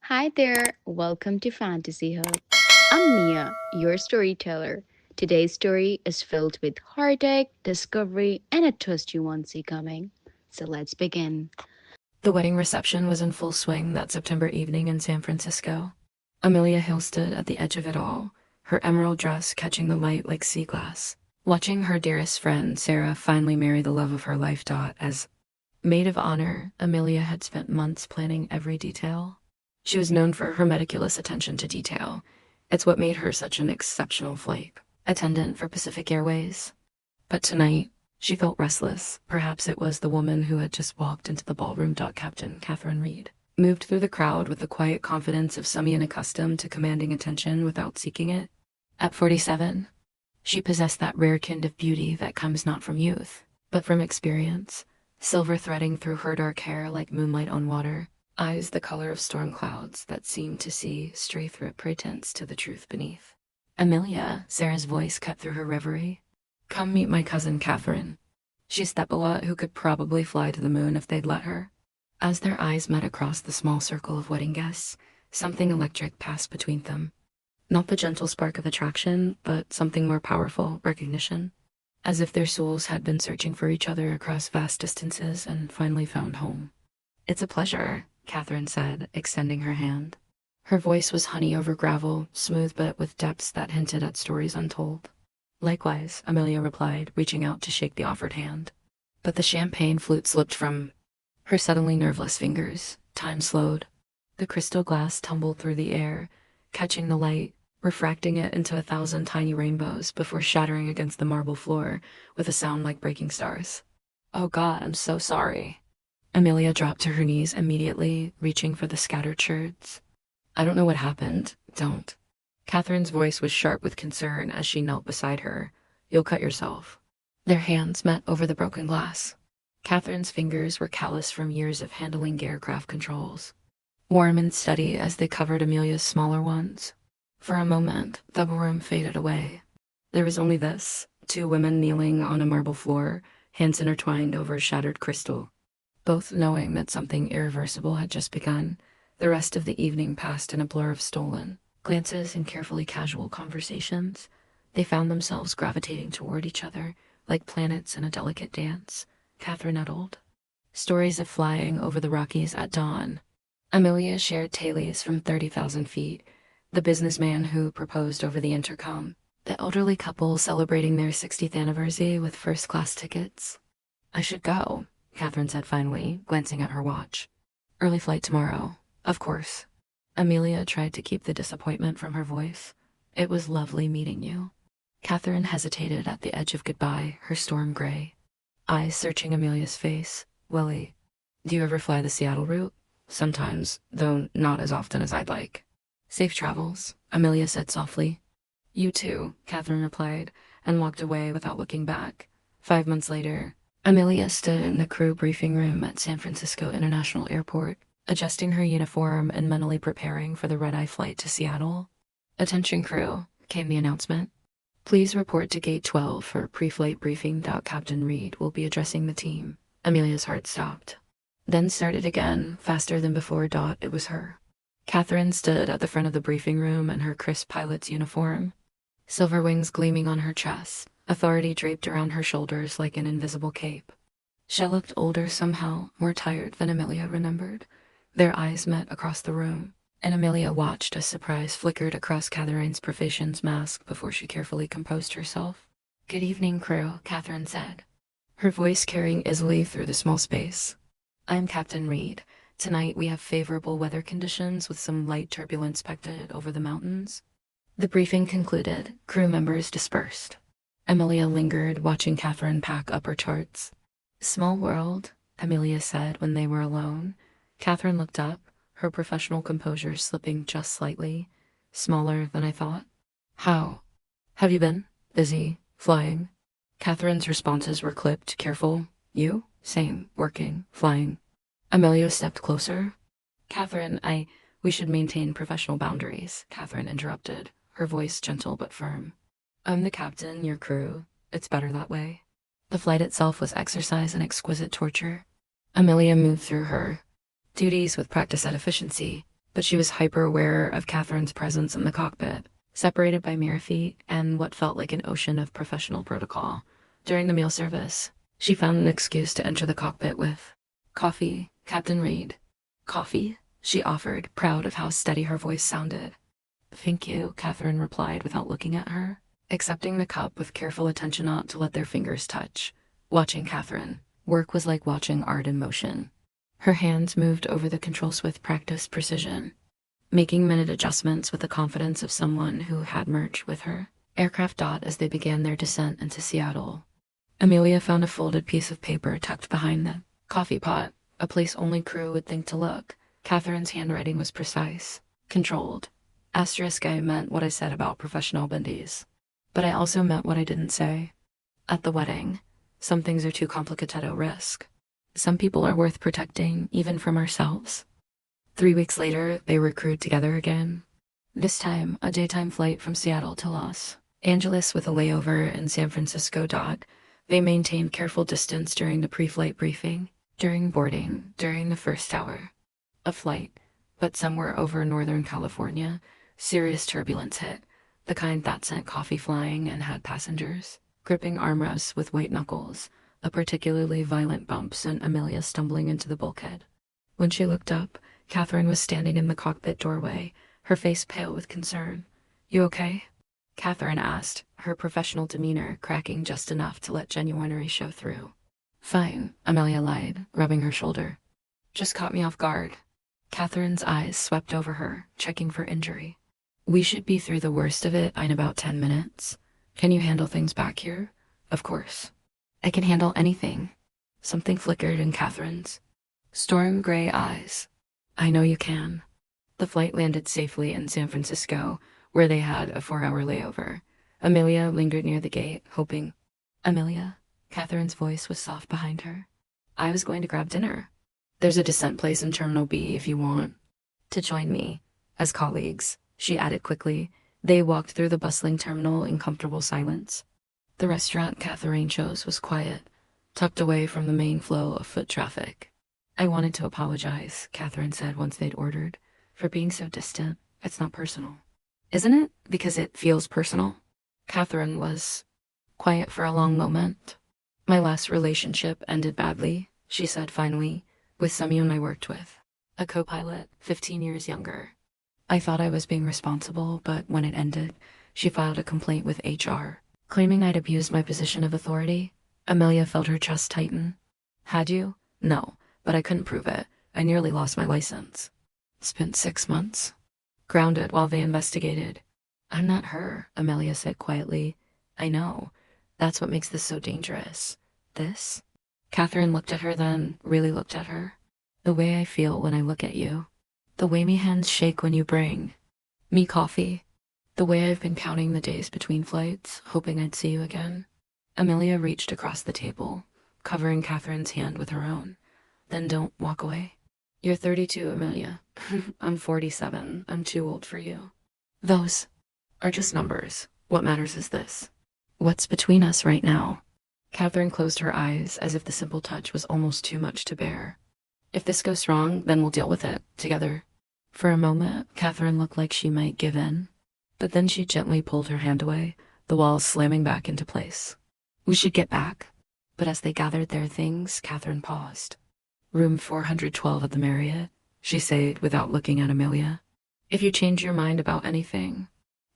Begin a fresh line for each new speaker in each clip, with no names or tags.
Hi there, welcome to Fantasy Hub. I'm Mia, your storyteller. Today's story is filled with heartache, discovery, and a twist you won't see coming. So let's begin.
The wedding reception was in full swing that September evening in San Francisco. Amelia Hill stood at the edge of it all, her emerald dress catching the light like sea glass, watching her dearest friend, Sarah, finally marry the love of her life. As maid of honor, Amelia had spent months planning every detail. She was known for her meticulous attention to detail. It's what made her such an exceptional flight attendant for Pacific Airways. But tonight, she felt restless. Perhaps it was the woman who had just walked into the ballroom. Captain Catherine Reed moved through the crowd with the quiet confidence of someone accustomed to commanding attention without seeking it. At 47, she possessed that rare kind of beauty that comes not from youth, but from experience, silver threading through her dark hair like moonlight on water, eyes the color of storm clouds that seemed to see stray through pretense to the truth beneath. Amelia, Sarah's voice cut through her reverie. Come meet my cousin Catherine. She's Thepala who could probably fly to the moon if they'd let her. As their eyes met across the small circle of wedding guests, something electric passed between them. Not the gentle spark of attraction, but something more powerful, recognition. As if their souls had been searching for each other across vast distances and finally found home. It's a pleasure, Catherine said, extending her hand. Her voice was honey over gravel, smooth but with depths that hinted at stories untold. Likewise, Amelia replied, reaching out to shake the offered hand. But the champagne flute slipped from her suddenly nerveless fingers. Time slowed. The crystal glass tumbled through the air, catching the light, refracting it into 1,000 tiny rainbows before shattering against the marble floor with a sound like breaking stars. Oh God, I'm so sorry. Amelia dropped to her knees immediately, reaching for the scattered sherds. I don't know what happened. Don't. Catherine's voice was sharp with concern as she knelt beside her. You'll cut yourself. Their hands met over the broken glass. Catherine's fingers were calloused from years of handling aircraft controls, warm and steady as they covered Amelia's smaller ones. For a moment, the room faded away. There was only this, two women kneeling on a marble floor, hands intertwined over shattered crystal. Both knowing that something irreversible had just begun, the rest of the evening passed in a blur of stolen glances and carefully casual conversations. They found themselves gravitating toward each other, like planets in a delicate dance. Catherine uddled. Stories of flying over the Rockies at dawn. Amelia shared tales from 30,000 feet. The businessman who proposed over the intercom. The elderly couple celebrating their 60th anniversary with first-class tickets. I should go, Catherine said finally, glancing at her watch. Early flight tomorrow. Of course. Amelia tried to keep the disappointment from her voice. It was lovely meeting you. Catherine hesitated at the edge of goodbye, her storm gray. Eyes searching Amelia's face. Willie, do you ever fly the Seattle route? Sometimes, though not as often as I'd like. Safe travels, Amelia said softly. You too, Catherine replied, and walked away without looking back. 5 months later, Amelia stood in the crew briefing room at San Francisco International Airport, adjusting her uniform and mentally preparing for the red-eye flight to Seattle. Attention crew, came the announcement. Please report to Gate 12 for pre-flight briefing. Captain Reed will be addressing the team. Amelia's heart stopped. Then started again, faster than before. It was her. Catherine stood at the front of the briefing room in her crisp pilot's uniform, silver wings gleaming on her chest, authority draped around her shoulders like an invisible cape. She looked older somehow, more tired than Amelia remembered. Their eyes met across the room, and Amelia watched as surprise flickered across Catherine's profession's mask before she carefully composed herself. Good evening, crew, Catherine said, her voice carrying easily through the small space. I'm Captain Reed. Tonight we have favorable weather conditions with some light turbulence expected over the mountains. The briefing concluded, crew members dispersed. Amelia lingered, watching Catherine pack up her charts. Small world, Amelia said when they were alone. Catherine looked up, her professional composure slipping just slightly. Smaller than I thought. How? Have you been? Busy? Flying? Catherine's responses were clipped, careful. You? Same. Working. Flying. Amelia stepped closer. Catherine, we should maintain professional boundaries, Catherine interrupted, her voice gentle but firm. I'm the captain, your crew. It's better that way. The flight itself was exercise and exquisite torture. Amelia moved through her duties with practice at efficiency. but she was hyper-aware of Catherine's presence in the cockpit, separated by mere feet and what felt like an ocean of professional protocol. During the meal service, she found an excuse to enter the cockpit with, "Coffee, Captain Reed." "Coffee?" she offered, proud of how steady her voice sounded. "Thank you," Catherine replied without looking at her, accepting the cup with careful attention not to let their fingers touch. Watching Catherine work was like watching art in motion. Her hands moved over the controls with practiced precision, making minute adjustments with the confidence of someone who had merged with her. Aircraft dot as they began their descent into Seattle. Amelia found a folded piece of paper tucked behind the coffee pot, a place only crew would think to look. Catherine's handwriting was precise, controlled. Asterisk, I meant what I said about professional bendies. But I also meant what I didn't say. At the wedding, some things are too complicated to risk. Some people are worth protecting, even from ourselves. 3 weeks later, they were crewed together again. This time, a daytime flight from Seattle to Los Angeles with a layover in San Francisco. They maintained careful distance during the pre-flight briefing, during boarding, during the first hour of flight. But somewhere over Northern California, serious turbulence hit, the kind that sent coffee flying and had passengers gripping armrests with white knuckles. A particularly violent bump sent Amelia stumbling into the bulkhead. When she looked up, Catherine was standing in the cockpit doorway, her face pale with concern. "You okay?" Catherine asked, her professional demeanor cracking just enough to let genuinery show through. "Fine," Amelia lied, rubbing her shoulder. "Just caught me off guard." Catherine's eyes swept over her, checking for injury. "We should be through the worst of it in about 10 minutes. Can you handle things back here?" "Of course. I can handle anything." Something flickered in Catherine's storm gray eyes. "I know you can." The flight landed safely in San Francisco, where they had a 4-hour layover. Amelia lingered near the gate, hoping. "Amelia?" Catherine's voice was soft behind her. "I was going to grab dinner. There's a descent place in Terminal B if you want to join me as colleagues," she added quickly. They walked through the bustling terminal in comfortable silence. The restaurant Catherine chose was quiet, tucked away from the main flow of foot traffic. "I wanted to apologize," Catherine said once they'd ordered, "for being so distant. It's not personal." "Isn't it? Because it feels personal." Catherine was quiet for a long moment. "My last relationship ended badly," she said finally, "with someone I worked with. A co-pilot, 15 years younger. I thought I was being responsible, but when it ended, she filed a complaint with HR, claiming I'd abused my position of authority." Amelia felt her chest tighten. "Had you?" "No, but I couldn't prove it. I nearly lost my license. Spent 6 months grounded while they investigated." "I'm not her," Amelia said quietly. "I know. That's what makes this so dangerous." "This?" Catherine looked at her then, really looked at her. "The way I feel when I look at you. The way me hands shake when you bring me coffee. The way I've been counting the days between flights, hoping I'd see you again." Amelia reached across the table, covering Catherine's hand with her own. "Then don't walk away." "You're 32, Amelia." "I'm 47. I'm too old for you." "Those are just numbers. What matters is this. What's between us right now?" Catherine closed her eyes as if the simple touch was almost too much to bear. "If this goes wrong, then we'll deal with it together." For a moment, Catherine looked like she might give in, but then she gently pulled her hand away, the walls slamming back into place. "We should get back." But as they gathered their things, Catherine paused. "Room 412 at the Marriott," she said without looking at Amelia. "If you change your mind about anything."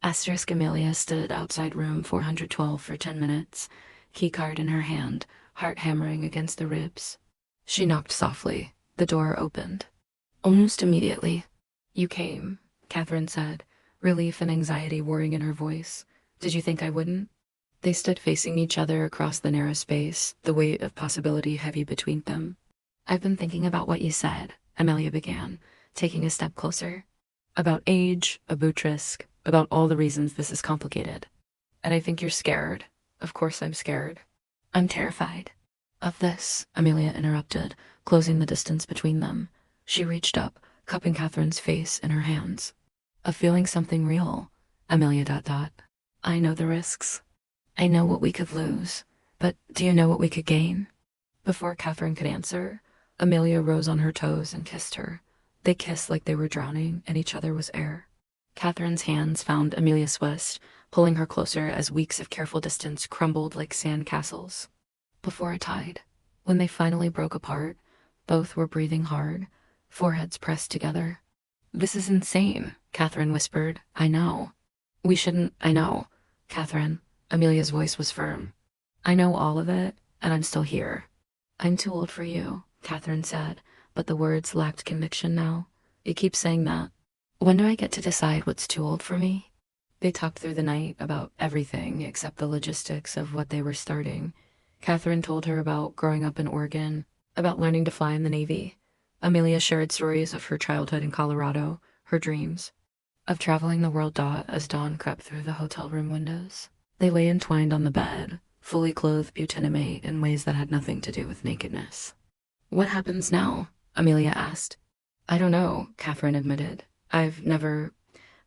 Asterisk Amelia stood outside room 412 for 10 minutes, keycard in her hand, heart hammering against the ribs. She knocked softly. The door opened. Almost immediately. "You came," Catherine said, relief and anxiety warring in her voice. "Did you think I wouldn't?" They stood facing each other across the narrow space, the weight of possibility heavy between them. "I've been thinking about what you said," Amelia began, taking a step closer. "About age, about risk, about all the reasons this is complicated. And I think you're scared." "Of course I'm scared." "I'm terrified." "Of this," Amelia interrupted, closing the distance between them. She reached up, cupping Catherine's face in her hands. "Of feeling something real." Amelia ... "I know the risks. I know what we could lose. But do you know what we could gain?" Before Catherine could answer, Amelia rose on her toes and kissed her, They kissed like they were drowning, and each other was air. Catherine's hands found Amelia's waist, pulling her closer as weeks of careful distance crumbled like sand castles. Before it tied, when they finally broke apart, both were breathing hard, foreheads pressed together. "This is insane," Catherine whispered. "I know." "We shouldn't, I know." "Catherine," Amelia's voice was firm. "I know all of it, and I'm still here." "I'm too old for you," Catherine said, but the words lacked conviction now. "You keep saying that. When do I get to decide what's too old for me?" They talked through the night about everything except the logistics of what they were starting. Catherine told her about growing up in Oregon, about learning to fly in the Navy. Amelia shared stories of her childhood in Colorado, her dreams, of traveling the world as dawn crept through the hotel room windows. They lay entwined on the bed, fully clothed butanimate in ways that had nothing to do with nakedness. "What happens now?" Amelia asked. "I don't know," Catherine admitted.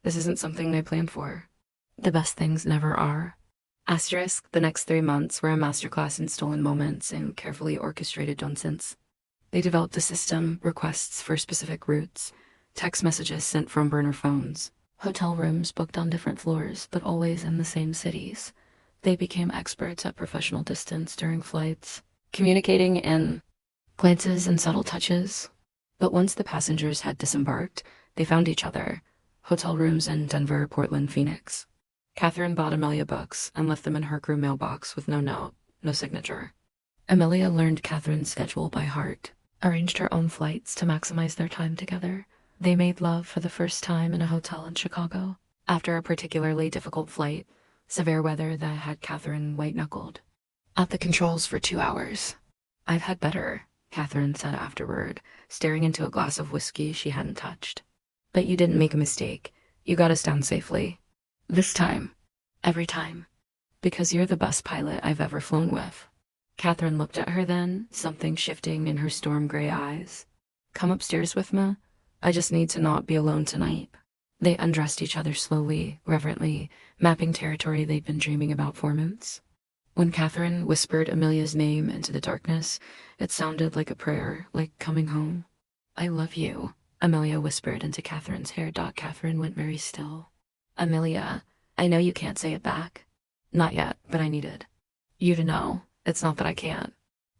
This isn't something I planned for." The best things never are. Asterisk, the next 3 months were a masterclass in stolen moments and carefully orchestrated nonsense. They developed a system, requests for specific routes, text messages sent from burner phones, hotel rooms booked on different floors but always in the same cities. They became experts at professional distance during flights, communicating in glances and subtle touches. But once the passengers had disembarked, they found each other. Hotel rooms in Denver, Portland, Phoenix. Catherine bought Amelia books and left them in her crew mailbox with no note, no signature. Amelia learned Catherine's schedule by heart, arranged her own flights to maximize their time together. They made love for the first time in a hotel in Chicago, after a particularly difficult flight, severe weather that had Catherine white-knuckled. At the controls for 2 hours. "I've had better," Catherine said afterward, staring into a glass of whiskey she hadn't touched. "But you didn't make a mistake. You got us down safely. This time. Every time. Because you're the best pilot I've ever flown with." Catherine looked at her then, something shifting in her storm-gray eyes. "Come upstairs with me? I just need to not be alone tonight." They undressed each other slowly, reverently, mapping territory they'd been dreaming about for months. When Catherine whispered Amelia's name into the darkness, it sounded like a prayer, like coming home. "I love you," Amelia whispered into Catherine's hair. Catherine went very still. "Amelia, I know you can't say it back." "Not yet, but I needed you to know. It's not that I can't.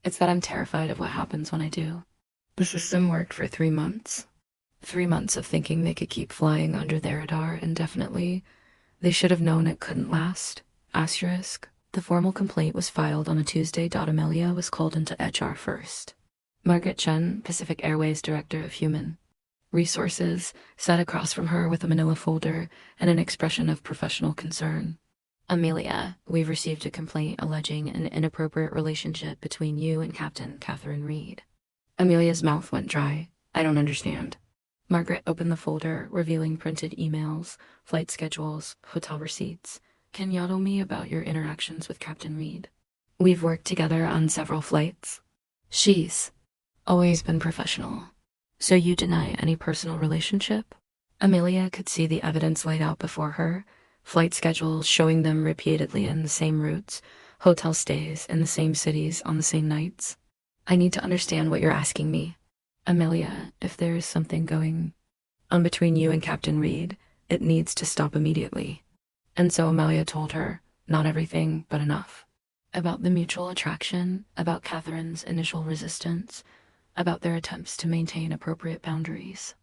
It's that I'm terrified of what happens when I do." The system worked for 3 months. 3 months of thinking they could keep flying under their radar indefinitely. They should have known it couldn't last. Asterisk. The formal complaint was filed on a Tuesday. Amelia was called into HR first. Margaret Chen, Pacific Airways Director of Human Resources, sat across from her with a manila folder and an expression of professional concern. "Amelia, we've received a complaint alleging an inappropriate relationship between you and Captain Catherine Reed." Amelia's mouth went dry. "I don't understand." Margaret opened the folder, revealing printed emails, flight schedules, hotel receipts. "Can you tell me about your interactions with Captain Reed?" "We've worked together on several flights." "She's always been professional." "So you deny any personal relationship?" Amelia could see the evidence laid out before her, flight schedules showing them repeatedly in the same routes, hotel stays in the same cities on the same nights. "I need to understand what you're asking me." "Amelia, if there is something going on between you and Captain Reed, it needs to stop immediately." And so Amelia told her, not everything, but enough. About the mutual attraction, about Catherine's initial resistance, about their attempts to maintain appropriate boundaries.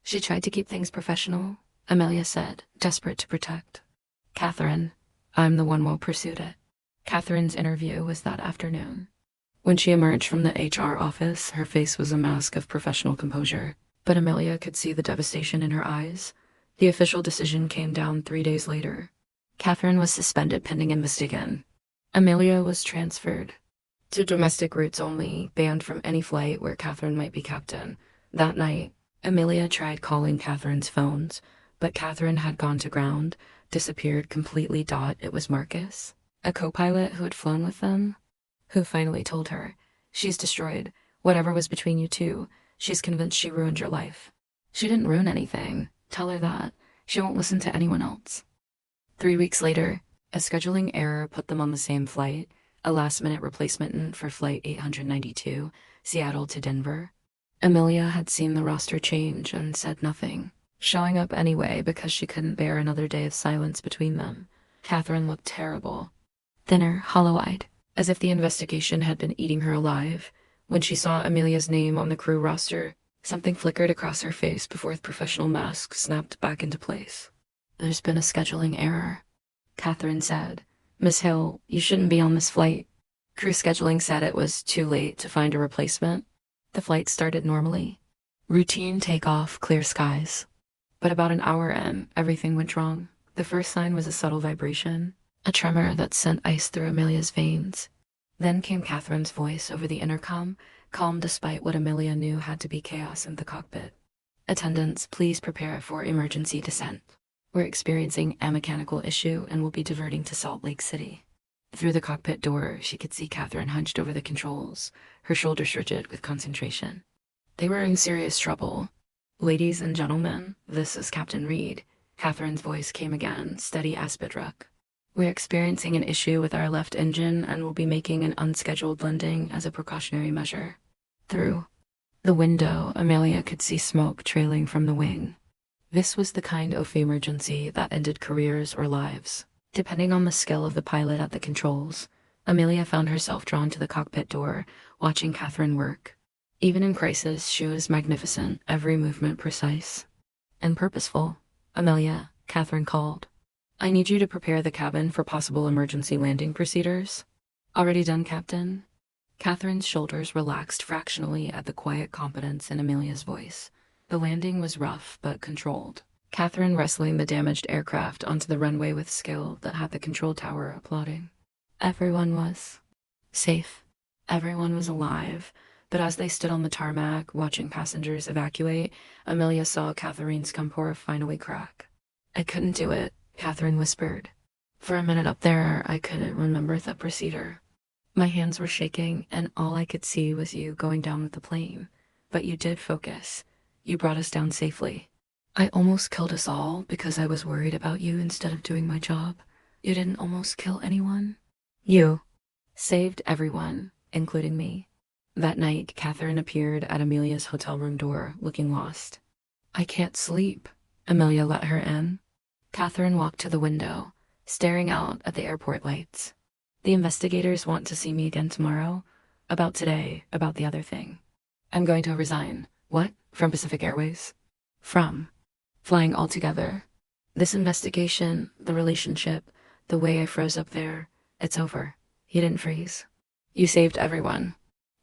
"She tried to keep things professional," Amelia said, desperate to protect Catherine. "I'm the one who pursued it." Catherine's interview was that afternoon. When she emerged from the HR office, her face was a mask of professional composure, but Amelia could see the devastation in her eyes. The official decision came down 3 days later. Catherine was suspended pending investigation. Amelia was transferred to domestic routes only, banned from any flight where Catherine might be captain. That night, Amelia tried calling Catherine's phones, but Catherine had gone to ground, disappeared completely. It was Marcus, a co-pilot who had flown with them, who finally told her, "She's destroyed. Whatever was between you two, she's convinced she ruined your life." "She didn't ruin anything. Tell her that. She won't listen to anyone else." 3 weeks later, a scheduling error put them on the same flight, a last-minute replacement for Flight 892, Seattle to Denver. Amelia had seen the roster change and said nothing, showing up anyway because she couldn't bear another day of silence between them. Catherine looked terrible, thinner, hollow-eyed, as if the investigation had been eating her alive. When she saw Amelia's name on the crew roster, something flickered across her face before the professional mask snapped back into place. "There's been a scheduling error," Catherine said. "Miss Hill, you shouldn't be on this flight." Crew scheduling said it was too late to find a replacement. The flight started normally. Routine takeoff, clear skies. But about an hour in, everything went wrong. The first sign was a subtle vibration, a tremor that sent ice through Amelia's veins. Then came Catherine's voice over the intercom, calm despite what Amelia knew had to be chaos in the cockpit. "Attendants, please prepare for emergency descent. We're experiencing a mechanical issue and will be diverting to Salt Lake City." Through the cockpit door, she could see Catherine hunched over the controls, her shoulders rigid with concentration. They were in serious trouble. "Ladies and gentlemen, this is Captain Reed." Catherine's voice came again, steady as bedrock. "We're experiencing an issue with our left engine and will be making an unscheduled landing as a precautionary measure." Through the window, Amelia could see smoke trailing from the wing. This was the kind of emergency that ended careers or lives. Depending on the skill of the pilot at the controls, Amelia found herself drawn to the cockpit door, watching Catherine work. Even in crisis, she was magnificent, every movement precise and purposeful. "Amelia," Catherine called. "I need you to prepare the cabin for possible emergency landing procedures." "Already done, Captain." Catherine's shoulders relaxed fractionally at the quiet competence in Amelia's voice. The landing was rough but controlled. Catherine wrestling the damaged aircraft onto the runway with skill that had the control tower applauding. Everyone was safe. Everyone was alive. But as they stood on the tarmac, watching passengers evacuate, Amelia saw Catherine's composure finally crack. "I couldn't do it," Catherine whispered. "For a minute up there, I couldn't remember the procedure. My hands were shaking, and all I could see was you going down with the plane. But you did focus. You brought us down safely. I almost killed us all because I was worried about you instead of doing my job. You didn't almost kill anyone. You saved everyone, including me." That night, Catherine appeared at Amelia's hotel room door, looking lost. "I can't sleep." Amelia let her in. Catherine walked to the window, staring out at the airport lights. "The investigators want to see me again tomorrow. About today, about the other thing. I'm going to resign." "What? From Pacific Airways?" "From flying altogether. This investigation, the relationship, the way I froze up there, it's over." "You didn't freeze. You saved everyone."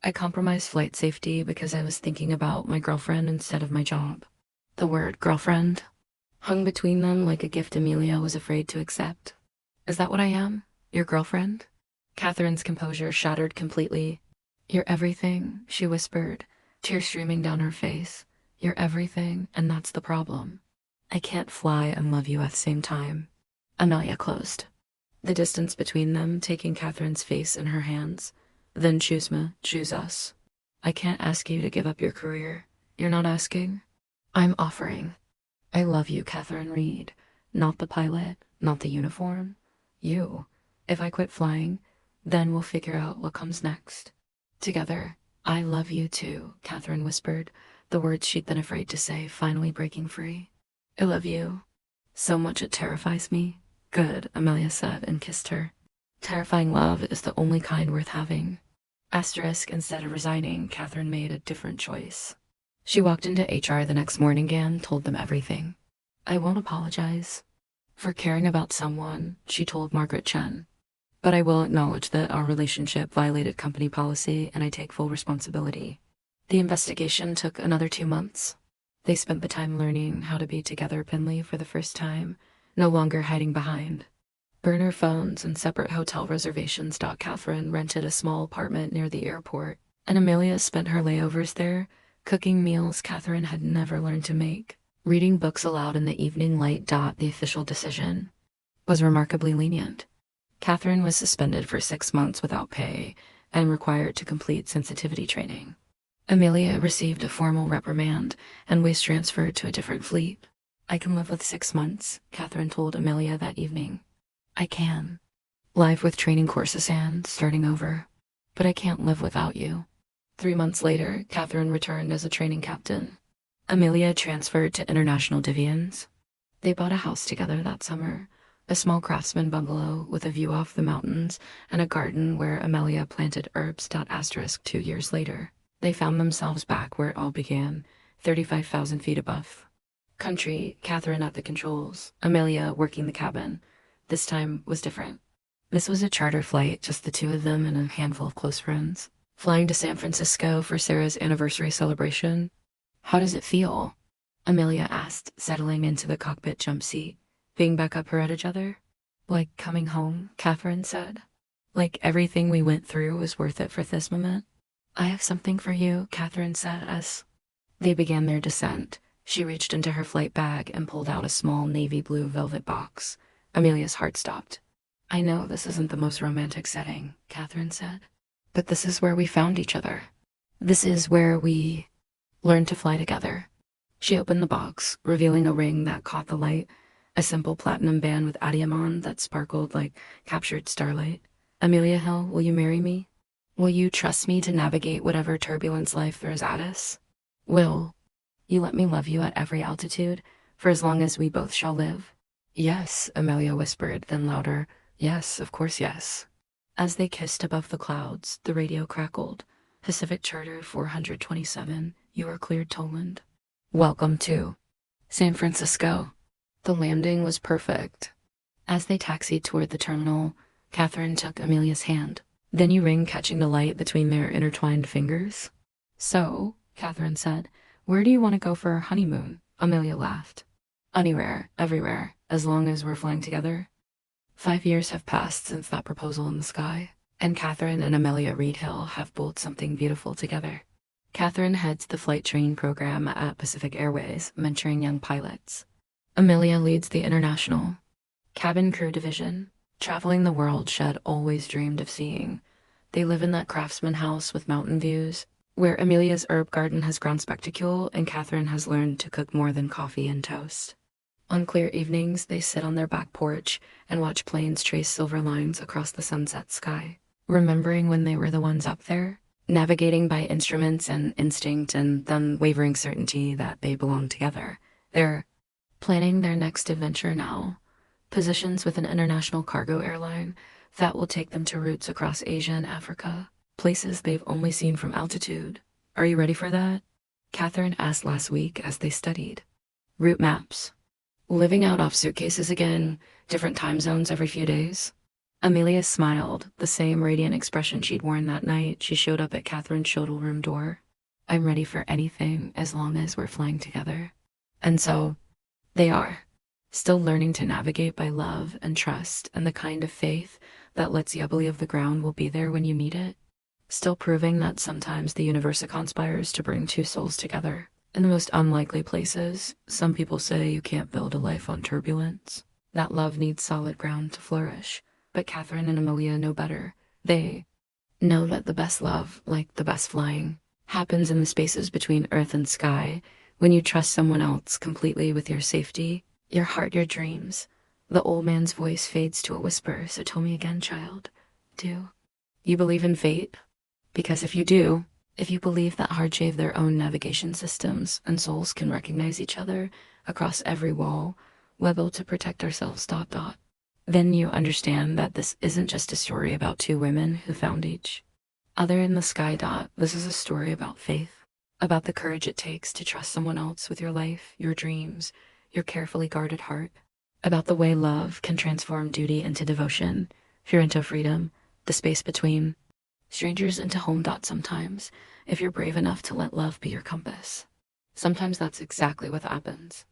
"I compromised flight safety because I was thinking about my girlfriend instead of my job." The word girlfriend hung between them like a gift Amelia was afraid to accept. "Is that what I am? Your girlfriend?" Catherine's composure shattered completely. "You're everything," she whispered, tears streaming down her face. "You're everything, and that's the problem. I can't fly and love you at the same time." Amelia closed the distance between them, taking Catherine's face in her hands. "Then choose me, choose us. I can't ask you to give up your career. You're not asking. I'm offering. I love you, Catherine Reed. Not the pilot, not the uniform. You. If I quit flying, then we'll figure out what comes next. Together." "I love you too," Catherine whispered, the words she'd been afraid to say finally breaking free. "I love you so much it terrifies me." "Good," Amelia said and kissed her. "Terrifying love is the only kind worth having." Asterisk, instead of resigning, Catherine made a different choice. She walked into HR the next morning and told them everything. "I won't apologize for caring about someone," she told Margaret Chen. "But I will acknowledge that our relationship violated company policy and I take full responsibility." The investigation took another 2 months. They spent the time learning how to be together openly for the first time, no longer hiding behind burner phones and separate hotel reservations. Catherine rented a small apartment near the airport, and Amelia spent her layovers there, cooking meals Catherine had never learned to make, reading books aloud in the evening light. The official decision was remarkably lenient. Catherine was suspended for 6 months without pay and required to complete sensitivity training. Amelia received a formal reprimand and was transferred to a different fleet. "I can live with 6 months," Catherine told Amelia that evening. "I can. Live with training courses and starting over. But I can't live without you." 3 months later, Catherine returned as a training captain. Amelia transferred to International Divisions. They bought a house together that summer, a small craftsman bungalow with a view off the mountains and a garden where Amelia planted herbs. 2 years later, they found themselves back where it all began, 35,000 feet above. Country, Catherine at the controls, Amelia working the cabin. This time was different. This was a charter flight, just the two of them and a handful of close friends, flying to San Francisco for Sarah's anniversary celebration. "How does it feel?" Amelia asked, settling into the cockpit jump seat, being back up her at each other. "Like coming home," Catherine said. "Like everything we went through was worth it for this moment." "I have something for you," Catherine said as they began their descent. She reached into her flight bag and pulled out a small navy blue velvet box. Amelia's heart stopped. "I know this isn't the most romantic setting," Catherine said, "but this is where we found each other. This is where we learned to fly together." She opened the box, revealing a ring that caught the light, a simple platinum band with diamond that sparkled like captured starlight. "Amelia Hill, will you marry me? Will you trust me to navigate whatever turbulence life throws at us? Will you let me love you at every altitude, for as long as we both shall live?" "Yes," Amelia whispered, then louder, "Yes, of course, yes." As they kissed above the clouds, the radio crackled. "Pacific Charter 427, you are cleared Toland. Welcome to San Francisco." The landing was perfect. As they taxied toward the terminal, Catherine took Amelia's hand. "Then you ring, catching the light between their intertwined fingers." "So," Catherine said, "where do you want to go for our honeymoon?" Amelia laughed. "Anywhere, everywhere, as long as we're flying together." 5 years have passed since that proposal in the sky, and Catherine and Amelia Reed Hill have built something beautiful together. Catherine heads the flight training program at Pacific Airways, mentoring young pilots. Amelia leads the international cabin crew division, traveling the world she had always dreamed of seeing. They live in that craftsman house with mountain views, where Amelia's herb garden has ground spectacle and Catherine has learned to cook more than coffee and toast. On clear evenings, they sit on their back porch and watch planes trace silver lines across the sunset sky, remembering when they were the ones up there, navigating by instruments and instinct and the unwavering certainty that they belong together. They're planning their next adventure now, positions with an international cargo airline that will take them to routes across Asia and Africa, places they've only seen from altitude. "Are you ready for that?" Catherine asked last week as they studied route maps. "Living out off suitcases again, different time zones every few days." Amelia smiled, the same radiant expression she'd worn that night she showed up at Catherine's shuttle room door. "I'm ready for anything as long as we're flying together." And so they are, still learning to navigate by love and trust and the kind of faith that lets you believe the ground will be there when you need it. Still proving that sometimes the universe conspires to bring two souls together. In the most unlikely places, some people say you can't build a life on turbulence, that love needs solid ground to flourish. But Catherine and Amelia know better. They know that the best love, like the best flying, happens in the spaces between earth and sky, when you trust someone else completely with your safety, your heart, your dreams. The old man's voice fades to a whisper, "So tell me again, child, do you believe in fate?" Because if you do, if you believe that hearts shave their own navigation systems and souls can recognize each other across every wall, we're able to protect ourselves, ... then you understand that this isn't just a story about two women who found each other in the sky. This is a story about faith, about the courage it takes to trust someone else with your life, your dreams, your carefully guarded heart, about the way love can transform duty into devotion, fear into freedom, the space between, strangers into home. Sometimes, if you're brave enough to let love be your compass, sometimes that's exactly what happens.